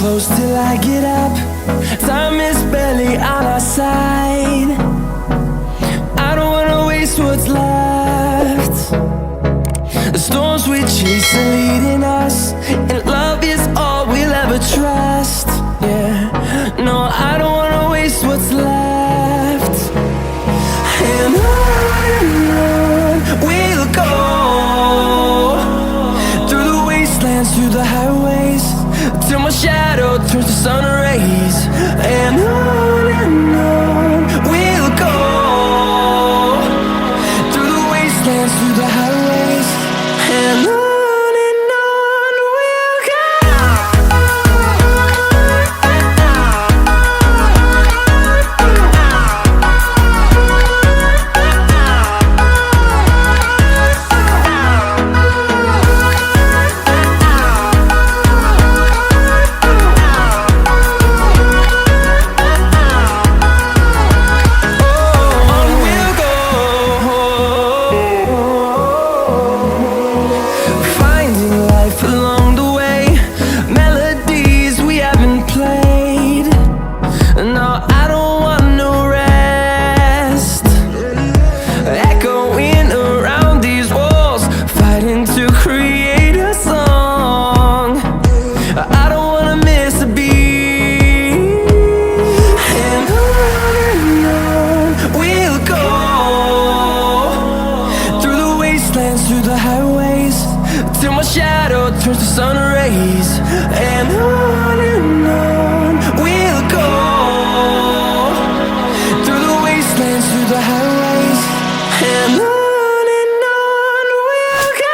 close till I get up. Time is barely on our side. I don't wanna waste what's left. The storms we chase are leading us, and love is all we'll ever trust. Yeah, no, I don't wanna waste what's left. And on we'll go, through the wastelands, through the highways, till my shadow turns to sun rays. And on we'll go, through the wastelands, through the highways, and on we'll go. Through the highways, till my shadow turns to sun rays. And on we'll go, through the wastelands, through the highways, and on we'll go.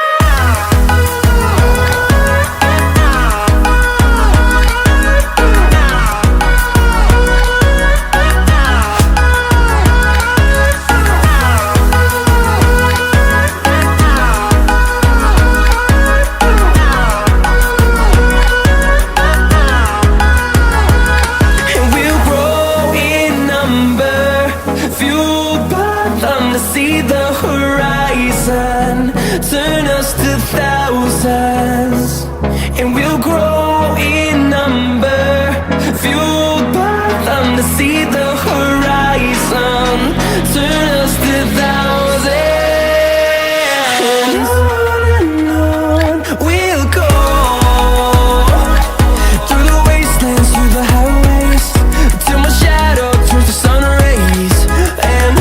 See the horizon turn us to thousands, and we'll grow in number, fueled by them. To see the horizon turn us to thousands, and on we'll go, through the wastelands, through the highways, till my shadow turns to sun rays. And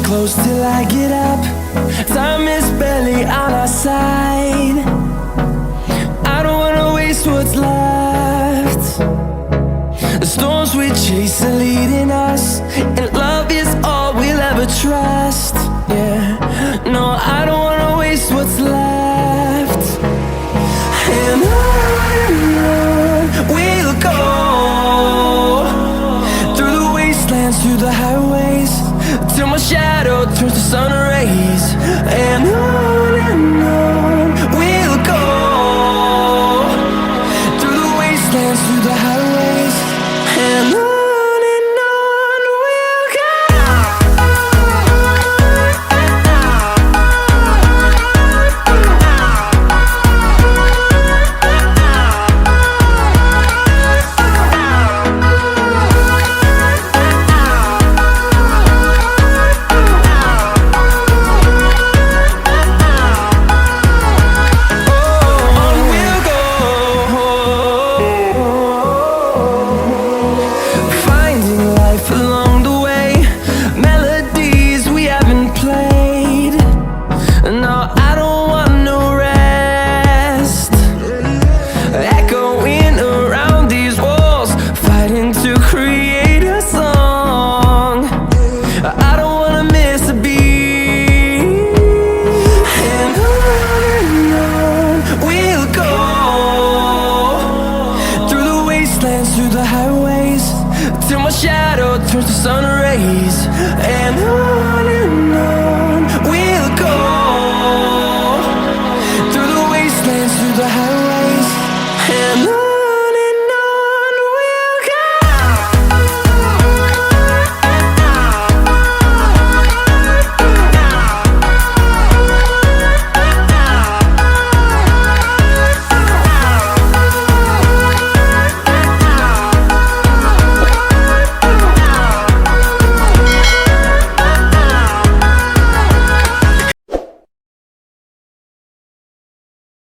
close till I get up. Time is barely on our side. I don't wanna waste what's left. The storms we chase are leading us, and love is all we'll ever trust. Yeah, no, I don't wanna waste what's left.